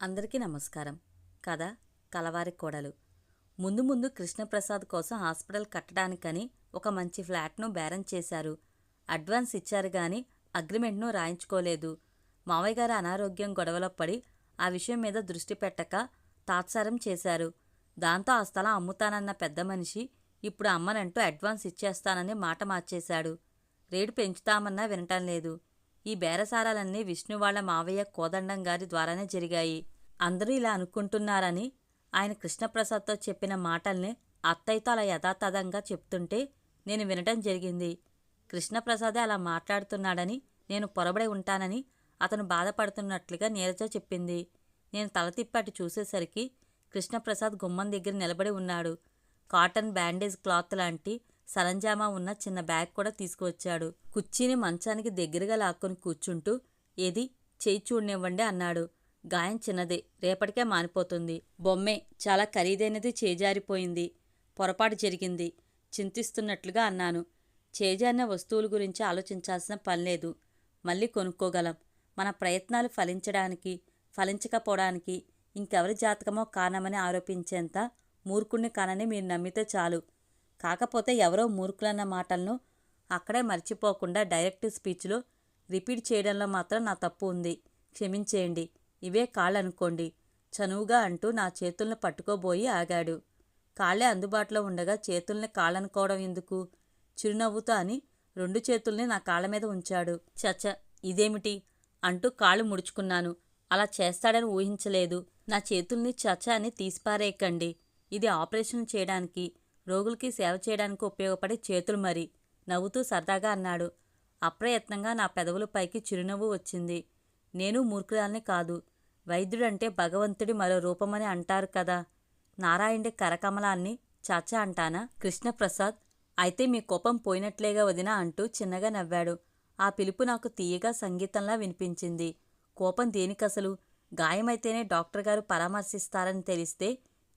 అందరికీ నమస్కారం. కథ కలవారి కోడలు. ముందు ముందు కృష్ణప్రసాద్ కోసం హాస్పిటల్ కట్టడానికని ఒక మంచి ఫ్లాట్ను బేరం చేశారు. అడ్వాన్స్ ఇచ్చారు గాని అగ్రిమెంట్ను రాయించుకోలేదు. మావయ్య గారు అనారోగ్యం గొడవలో పడి ఆ విషయం మీద దృష్టి పెట్టక తాత్సారం చేశారు. దాంతో ఆ స్థలం అమ్ముతానన్న పెద్ద మనిషి ఇప్పుడు అమ్మనంటూ అడ్వాన్స్ ఇచ్చేస్తానని మాట మార్చేశాడు. రేటు పెంచుతామన్నా వినటం లేదు. ఈ బేరసారాలన్నీ విష్ణు వాళ్ల మావయ్య కోదండం గారి ద్వారానే జరిగాయి. అందరూ ఇలా అనుకుంటున్నారని ఆయన కృష్ణప్రసాద్తో చెప్పిన మాటల్ని అత్తయ్యతో అలా యథాతథంగా చెప్తుంటే నేను వినటం జరిగింది. కృష్ణప్రసాదే అలా మాట్లాడుతున్నాడని, నేను పొరబడి ఉంటానని అతను బాధపడుతున్నట్లుగా నీరజ చెప్పింది. నేను తల తిప్పటి చూసేసరికి కృష్ణప్రసాద్ గుమ్మం దగ్గర నిలబడి ఉన్నాడు. కాటన్ బ్యాండేజ్ క్లాత్ లాంటి సరంజామా ఉన్న చిన్న బ్యాగ్ కూడా తీసుకువచ్చాడు. కుర్చీని మంచానికి దగ్గరగా లాక్కొని కూర్చుంటూ, ఏది చేయి చూడనివ్వండి అన్నాడు. గాయం చిన్నదే, రేపటికే మానిపోతుంది. బొమ్మే, చాలా ఖరీదైనది చేజారిపోయింది. పొరపాటు జరిగింది. చింతిస్తున్నట్లుగా అన్నాను. చేజారిన వస్తువుల గురించి ఆలోచించాల్సిన పనిలేదు. మళ్ళీ కొనుక్కోగలం. మన ప్రయత్నాలు ఫలించకపోవడానికి ఇంకెవరి జాతకమో కారణమని ఆరోపించేంత మూర్ఖుణ్ణి కానని మీరు నమ్మితే చాలు. కాకపోతే ఎవరో మూర్ఖులన్న మాటలను అక్కడే మర్చిపోకుండా డైరెక్ట్ స్పీచ్లో రిపీట్ చేయడంలో మాత్రం నా తప్పు ఉంది. క్షమించేయండి. ఇవే కాళ్ళనుకోండి చనువుగా అంటూ నా చేతుల్ని పట్టుకోబోయి ఆగాడు. కాళ్లే అందుబాటులో ఉండగా చేతుల్ని కాళ్ళనుకోవడం ఎందుకు? చిరునవ్వుతో అని 2 చేతుల్ని నా కాళ్ల మీద ఉంచాడు. చచ్చ, ఇదేమిటి అంటూ కాళ్ళు ముడుచుకున్నాను. అలా చేస్తాడని ఊహించలేదు. నా చేతుల్ని చచ్చ అని తీసిపారేయకండి. ఇది ఆపరేషన్ చేయడానికి, రోగులకి సేవ చేయడానికి ఉపయోగపడే చేతులు మరి, నవ్వుతూ సరదాగా అన్నాడు. అప్రయత్నంగా నా పెదవులపైకి చిరునవ్వు వచ్చింది. నేను మూర్ఖురాల్ని కాదు. వైద్యుడంటే భగవంతుడి మరో రూపమని అంటారు కదా. నారాయణుడి కరకమలాన్ని చాచా అంటానా? కృష్ణప్రసాద్, అయితే మీ కోపం పోయినట్లేగా వదినా అంటూ చిన్నగా నవ్వాడు. ఆ పిలుపు నాకు తీయగా సంగీతంలా వినిపించింది. కోపం దేనికసలు? గాయమైతేనే డాక్టర్ గారు పరామర్శిస్తారని తెలిస్తే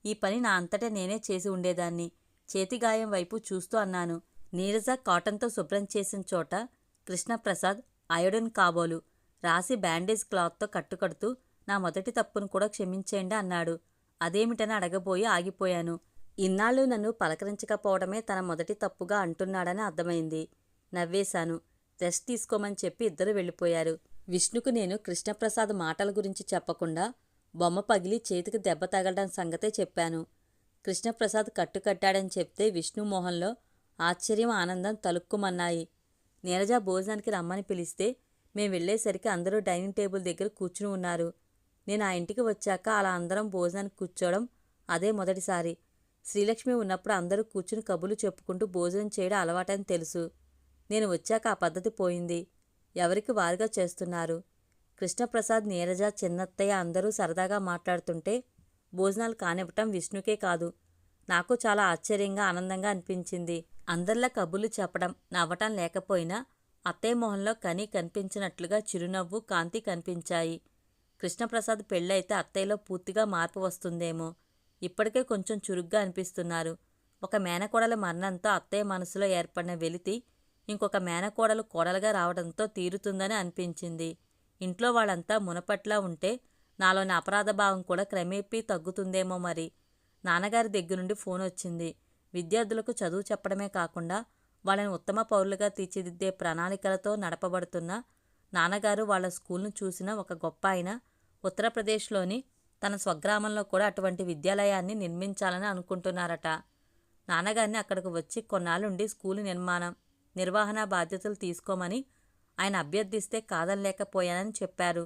ఈ పని నా అంతటా నేనే చేసి ఉండేదాన్ని. చేతిగాయం వైపు చూస్తూ అన్నాను. నీరజ కాటన్తో శుభ్రం చేసిన చోట కృష్ణప్రసాద్ అయోడిన్ కాబోలు రాసి బ్యాండేజ్ క్లాత్తో కట్టుకడుతూ నా మొదటి తప్పును కూడా క్షమించేయండి అన్నాడు. అదేమిటని అడగబోయి ఆగిపోయాను. ఇన్నాళ్ళు నన్ను పలకరించకపోవడమే తన మొదటి తప్పుగా అంటున్నాడని అర్థమైంది. నవ్వేశాను. రెస్ట్ తీసుకోమని చెప్పి ఇద్దరు వెళ్ళిపోయారు. విష్ణుకు నేను కృష్ణప్రసాద్ మాటల గురించి చెప్పకుండా బొమ్మ పగిలి చేతికి దెబ్బ తగలడం సంగతే చెప్పాను. కృష్ణప్రసాద్ కట్టుకట్టాడని చెప్తే విష్ణు మోహన్లో ఆశ్చర్యం, ఆనందం తలుక్కుమన్నాయి. నీరజ భోజనానికి రమ్మని పిలిస్తే మేం వెళ్లేసరికి అందరూ డైనింగ్ టేబుల్ దగ్గర కూర్చుని ఉన్నారు. నేను ఆ ఇంటికి వచ్చాక అలా అందరం భోజనానికి కూర్చోవడం అదే మొదటిసారి. శ్రీలక్ష్మి ఉన్నప్పుడు అందరూ కూర్చుని కబుర్లు చెప్పుకుంటూ భోజనం చేయడం అలవాటని తెలుసు. నేను వచ్చాక ఆ పద్ధతి పోయింది. ఎవరికి వారుగా చేస్తున్నారు. కృష్ణప్రసాద్, నీరజ, చిన్నత్తయ్య అందరూ సరదాగా మాట్లాడుతుంటే భోజనాలు కానివ్వటం విష్ణుకే కాదు, నాకు చాలా ఆశ్చర్యంగా, ఆనందంగా అనిపించింది. అందరిలా కబుర్లు చెప్పడం, నవ్వటం లేకపోయినా అత్తయ్య మొహంలో కనీ కనిపించినట్లుగా చిరునవ్వు, కాంతి కనిపించాయి. కృష్ణప్రసాద్ పెళ్ళైతే అత్తయ్యలో పూర్తిగా మార్పు వస్తుందేమో. ఇప్పటికే కొంచెం చురుగ్గా అనిపిస్తున్నారు. ఒక మేనకోడల మరణంతో అత్తయ్య మనసులో ఏర్పడిన వెలితి ఇంకొక మేనకోడలు కోడలుగా రావడంతో తీరుతుందని అనిపించింది. ఇంట్లో వాళ్ళంతా మునపట్లా ఉంటే నాలోని అపరాధభావం కూడా క్రమేపీ తగ్గుతుందేమో మరి. నాన్నగారి దగ్గరుండి ఫోన్ వచ్చింది. విద్యార్థులకు చదువు చెప్పడమే కాకుండా వాళ్ళని ఉత్తమ పౌరులుగా తీర్చిదిద్దే ప్రణాళికలతో నడపబడుతున్న నాన్నగారు వాళ్ళ స్కూల్ను చూసిన ఒక గొప్ప ఆయన ఉత్తరప్రదేశ్లోని తన స్వగ్రామంలో కూడా అటువంటి విద్యాలయాన్ని నిర్మించాలని అనుకుంటున్నారట. నాన్నగారిని అక్కడికి వచ్చి కొన్నాళ్ళుండి స్కూలు నిర్వహణ బాధ్యతలు తీసుకోమని ఆయన అభ్యర్థిస్తే కాదనలేకపోయానని చెప్పారు.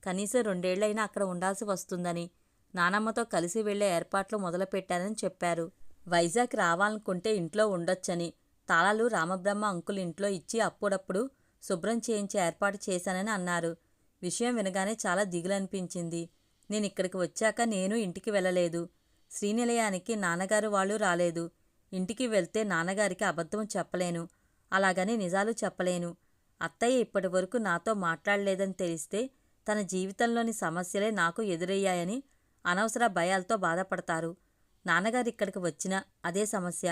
కనీసం 2 ఏళ్లైనా అక్కడ ఉండాల్సి వస్తుందని, నానమ్మతో కలిసి వెళ్లే ఏర్పాట్లు మొదలుపెట్టారని చెప్పారు. వైజాగ్ రావాలనుకుంటే ఇంట్లో ఉండొచ్చని, తాళాలు రామబ్రహ్మ అంకుల్ ఇంట్లో ఇచ్చి అప్పుడప్పుడు శుభ్రం చేయించే ఏర్పాటు చేశానని అన్నారు. విషయం వినగానే చాలా దిగులనిపించింది. నేను ఇక్కడికి వచ్చాక నేను ఇంటికి వెళ్ళలేదు. శ్రీనిలయానికి నాన్నగారు వాళ్ళు రాలేదు. ఇంటికి వెళ్తే నాన్నగారికి అబద్ధం చెప్పలేను, అలాగని నిజాలు చెప్పలేను. అత్తయ్య ఇప్పటి వరకు నాతో మాట్లాడలేదని తెలిస్తే తన జీవితంలోని సమస్యలే నాకు ఎదురయ్యాయని అనవసర భయాలతో బాధపడతారు. నాన్నగారు ఇక్కడికి వచ్చినా అదే సమస్య.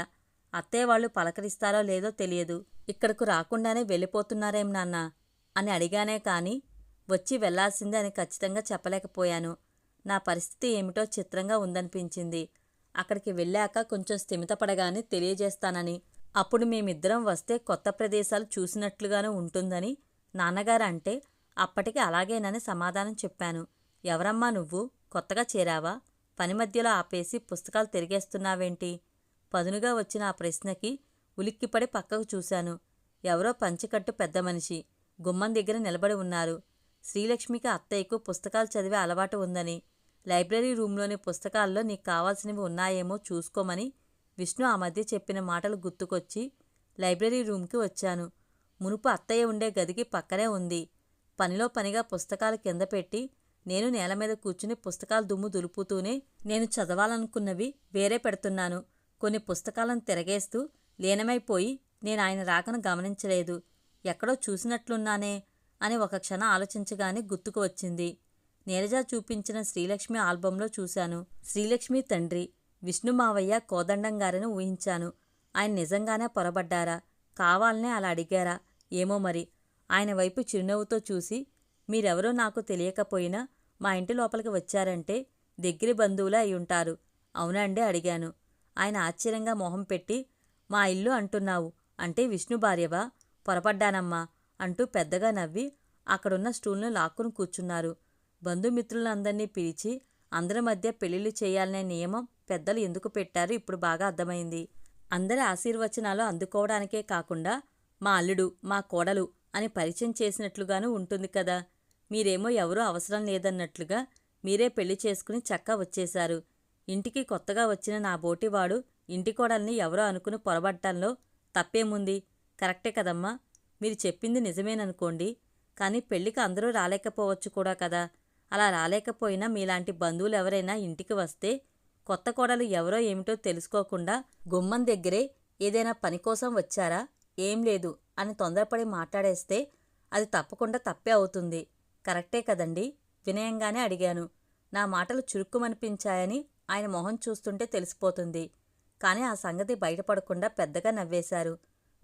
అత్తయ్య వాళ్ళు పలకరిస్తారో లేదో తెలియదు. ఇక్కడకు రాకుండానే వెళ్ళిపోతున్నారేం నాన్నా అని అడిగానే కానీ వచ్చి వెళ్లాల్సిందే అని ఖచ్చితంగా చెప్పలేకపోయాను. నా పరిస్థితి ఏమిటో చిత్రంగా ఉందనిపించింది. అక్కడికి వెళ్ళాక కొంచెం స్థిమితపడగానే తెలియజేస్తానని, అప్పుడు మేమిద్దరం వస్తే కొత్త ప్రదేశాలు చూసినట్లుగానూ ఉంటుందని నాన్నగారు అంటే అప్పటికి అలాగేనని సమాధానం చెప్పాను. ఎవరమ్మా నువ్వు? కొత్తగా చేరావా? పని మధ్యలో ఆపేసి పుస్తకాలు తిరిగేస్తున్నావేంటి? పదునుగా వచ్చిన ఆ ప్రశ్నకి ఉలిక్కిపడి పక్కకు చూశాను. ఎవరో పంచికట్టు పెద్ద మనిషి గుమ్మం దగ్గర నిలబడి ఉన్నారు. శ్రీలక్ష్మికి అత్తయ్యకు పుస్తకాలు చదివే అలవాటు ఉందని, లైబ్రరీ రూంలోని పుస్తకాల్లో నీకు కావాల్సినవి ఉన్నాయేమో చూసుకోమని విష్ణు ఆ మధ్య చెప్పిన మాటలు గుర్తుకొచ్చి లైబ్రరీ రూంకి వచ్చాను. మునుపు అత్తయ్య ఉండే గదికి పక్కనే ఉంది. పనిలో పనిగా పుస్తకాలు కింద పెట్టి నేను నేల మీద కూర్చుని పుస్తకాల దుమ్ము దులుపుతూనే నేను చదవాలనుకున్నవి వేరే పెడుతున్నాను. కొన్ని పుస్తకాలను తిరగేస్తూ లీనమైపోయి నేను ఆయన రాకను గమనించలేదు. ఎక్కడో చూసినట్లున్నానే అని ఒక క్షణం ఆలోచించగానే గుర్తుకు వచ్చింది. నీరజ చూపించిన శ్రీలక్ష్మి ఆల్బంలో చూశాను. శ్రీలక్ష్మి తండ్రి విష్ణు మావయ్య కోదండం గారని ఊహించాను. ఆయన నిజంగానే పొరబడ్డారా? కావాలనే అలా అడిగారా? ఏమో మరి. ఆయన వైపు చిరునవ్వుతో చూసి, మీరెవరో నాకు తెలియకపోయినా మా ఇంటి లోపలికి వచ్చారంటే దగ్గరి బంధువులే అయ్యుంటారు. అవునండి అడిగాను. ఆయన ఆశ్చర్యంగా మొహం పెట్టి, మా ఇల్లు అంటున్నావు అంటే విష్ణు భార్యవా? పొరపడ్డానమ్మా అంటూ పెద్దగా నవ్వి అక్కడున్న స్టూల్ను లాక్కుని కూర్చున్నారు. బంధుమిత్రులందర్నీ పిలిచి అందరి మధ్య పెళ్లిళ్ళు చేయాలనే నియమం పెద్దలు ఎందుకు పెట్టారో ఇప్పుడు బాగా అర్థమైంది. అందరి ఆశీర్వచనాలు అందుకోవడానికే కాకుండా మా అల్లుడు, మా కోడలు అని పరిచయం చేసినట్లుగానూ ఉంటుంది కదా. మీరేమో ఎవరూ అవసరం లేదన్నట్లుగా మీరే పెళ్లి చేసుకుని చక్కా వచ్చేశారు. ఇంటికి కొత్తగా వచ్చిన నా బోటివాడు ఇంటి కోడల్ని ఎవరో అనుకుని పొరబట్టంలో తప్పేముంది? కరెక్టే కదమ్మా. మీరు చెప్పింది నిజమేననుకోండి. కానీ పెళ్లికి అందరూ రాలేకపోవచ్చు కూడా కదా. అలా రాలేకపోయినా మీలాంటి బంధువులు ఎవరైనా ఇంటికి వస్తే కొత్త కోడలు ఎవరో ఏమిటో తెలుసుకోకుండా గుమ్మం దగ్గరే ఏదైనా పని కోసం వచ్చారా? ఏం లేదు అని తొందరపడి మాట్లాడేస్తే అది తప్పకుండా తప్పే అవుతుంది. కరెక్టే కదండి? వినయంగానే అడిగాను. నా మాటలు చురుక్కుమనిపించాయని ఆయన మొహం చూస్తుంటే తెలిసిపోతుంది. కానీ ఆ సంగతి బయటపడకుండా పెద్దగా నవ్వేశారు.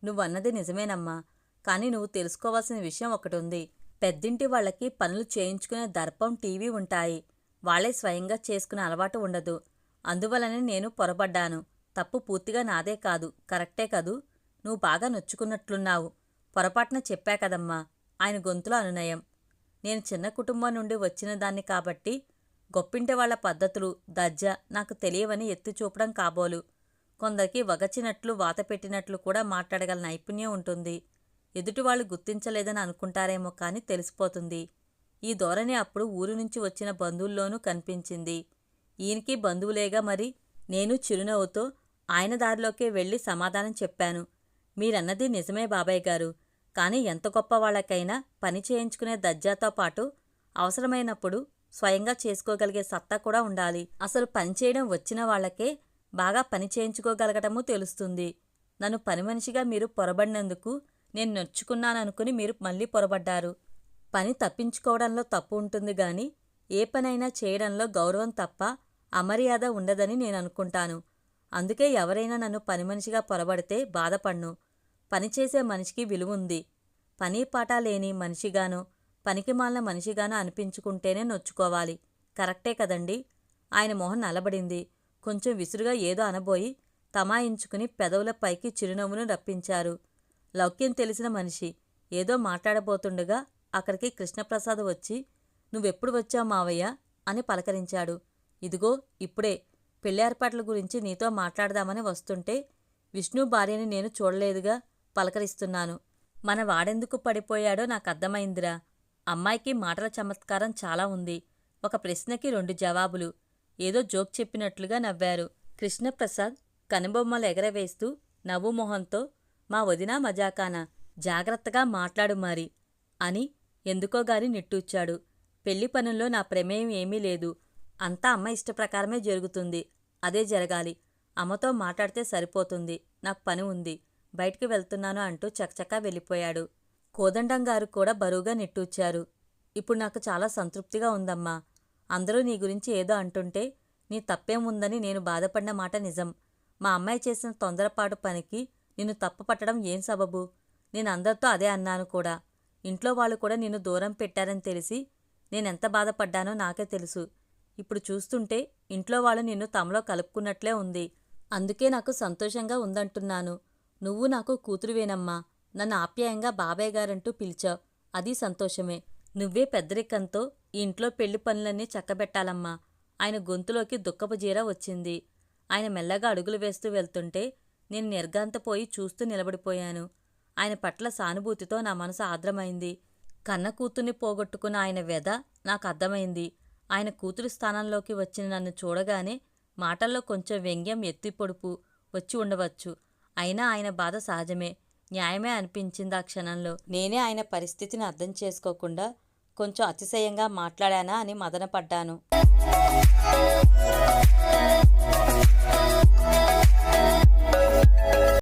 నువ్వన్నది నిజమేనమ్మా. కానీ నువ్వు తెలుసుకోవాల్సిన విషయం ఒకటుంది. పెద్దింటి వాళ్ళకి పనులు చేయించుకునే దర్పం, టీవీ ఉంటాయి. వాళ్లే స్వయంగా చేసుకునే అలవాటు ఉండదు. అందువలనే నేను పొరబడ్డాను. తప్పు పూర్తిగా నాదే కాదు. కరెక్టే కదూ? నువ్వు బాగా నొచ్చుకున్నట్లున్నావు. పొరపాటున చెప్పా కదమ్మా. ఆయన గొంతులో అనునయం. నేను చిన్న కుటుంబం నుండి వచ్చిన దాన్ని కాబట్టి గొప్పింటి వాళ్ల పద్ధతులు, దర్జా నాకు తెలియవని ఎత్తి చూపడం కాబోలు. కొందరికి వగచినట్లు వాత పెట్టినట్లు కూడా మాట్లాడగల నైపుణ్యం ఉంటుంది. ఎదుటివాళ్లు గుర్తించలేదని అనుకుంటారేమో కానీ తెలిసిపోతుంది. ఈ ధోరణి అప్పుడు ఊరు నుంచి వచ్చిన బంధువుల్లోనూ కనిపించింది. ఈయనకి బంధువులేగా మరి. నేను చిరునవ్వుతో ఆయన దారిలోకే వెళ్లి సమాధానం చెప్పాను. మీరన్నది నిజమే బాబాయ్ గారు. కానీ ఎంత గొప్పవాళ్లకైనా పని చేయించుకునే దర్జాతో పాటు అవసరమైనప్పుడు స్వయంగా చేసుకోగలిగే సత్తా కూడా ఉండాలి. అసలు పనిచేయడం వచ్చిన వాళ్లకే బాగా పని చేయించుకోగలగటమూ తెలుస్తుంది. నన్ను పని మనిషిగా మీరు పొరబడినందుకు నేను నొచ్చుకున్నాననుకుని మీరు మళ్ళీ పొరబడ్డారు. పని తప్పించుకోవడంలో తప్పు ఉంటుంది గాని ఏ పనైనా చేయడంలో గౌరవం తప్ప అమర్యాద ఉండదని నేననుకుంటాను. అందుకే ఎవరైనా నన్ను పని మనిషిగా పొరబడితే బాధపడ్ను. పనిచేసే మనిషికి విలువుంది. పని పాట లేని మనిషిగానో పనికిమాలిన మనిషిగానో అనిపించుకుంటేనే నొచ్చుకోవాలి. కరెక్టే కదండి? ఆయన మొహం నల్లబడింది. కొంచెం విసురుగా ఏదో అనబోయి తమాయించుకుని పెదవుల పైకి చిరునవ్వును రప్పించారు. లౌక్యం తెలిసిన మనిషి ఏదో మాట్లాడబోతుండగా అక్కడికి కృష్ణప్రసాద్ వచ్చి, నువ్వెప్పుడు వచ్చావు మావయ్య అని పలకరించాడు. ఇదిగో ఇప్పుడే పెళ్లి ఏర్పాట్ల గురించి నీతో మాట్లాడదామని వస్తుంటే విష్ణు భార్యని నేను చూడలేదుగా, పలకరిస్తున్నాను. మన వాడెందుకు పడిపోయాడో నాకర్థమైందిరా. అమ్మాయికి మాటల చమత్కారం చాలా ఉంది. ఒక ప్రశ్నకి 2 జవాబులు. ఏదో జోక్ చెప్పినట్లుగా నవ్వారు. కృష్ణప్రసాద్ కనుబొమ్మలు ఎగరవేస్తూ నవ్వు మొహంతో, మా వదినా మజాకానా, జాగ్రత్తగా మాట్లాడు మరి అని ఎందుకోగాని నిట్టూర్చాడు. పెళ్లి పనుల్లో నా ప్రమేయం ఏమీ లేదు. అంతా అమ్మ ఇష్టప్రకారమే జరుగుతుంది. అదే జరగాలి. అమ్మతో మాట్లాడితే సరిపోతుంది. నాకు పని ఉంది, బయటికి వెళ్తున్నాను అంటూ చకచకా వెళ్ళిపోయాడు. కోదండంగారు కూడా బరువుగా నిట్టూర్చారు. ఇప్పుడు నాకు చాలా సంతృప్తిగా ఉందమ్మా. అందరూ నీ గురించి ఏదో అంటుంటే నీ తప్పేముందని నేను బాధపడిన మాట నిజం. మా అమ్మాయి చేసిన తొందరపాటు పనికి నిన్ను తప్పుపట్టడం ఏం సబబు? నేను అందరితో అదే అన్నాను కూడా. ఇంట్లో వాళ్ళు కూడా నిన్ను దూరం పెట్టారని తెలిసి నేనెంత బాధపడ్డానో నాకే తెలుసు. ఇప్పుడు చూస్తుంటే ఇంట్లో వాళ్ళు నిన్ను తమలో కలుపుకున్నట్లే ఉంది. అందుకే నాకు సంతోషంగా ఉందంటున్నాను. నువ్వు నాకు కూతురువేనమ్మా. నన్ను ఆప్యాయంగా బాబాయ్ గారంటూ పిలిచావు. అది సంతోషమే. నువ్వే పెద్దరికంతో ఈ ఇంట్లో పెళ్లి పనులన్నీ చక్కబెట్టాలమ్మా. ఆయన గొంతులోకి దుఃఖపు జీర వచ్చింది. ఆయన మెల్లగా అడుగులు వేస్తూ వెళ్తుంటే నేను నిర్ఘాంతపోయి చూస్తూ నిలబడిపోయాను. ఆయన పట్ల సానుభూతితో నా మనసు ఆర్ద్రమైంది. కన్న కూతుర్ని పోగొట్టుకున్న ఆయన వ్యధ నాకు అర్థమైంది. ఆయన కూతురి స్థానంలోకి వచ్చిన నన్ను చూడగానే మాటల్లో కొంచెం వ్యంగ్యం ఎత్తిపొడుపు వచ్చి ఉండవచ్చు. అయినా ఆయన బాధ సహజమే, న్యాయమే అనిపించింది ఆ క్షణంలో. నేనే ఆయన పరిస్థితిని అర్థం చేసుకోకుండా కొంచెం అతిశయంగా మాట్లాడానా అని మదనపడ్డాను.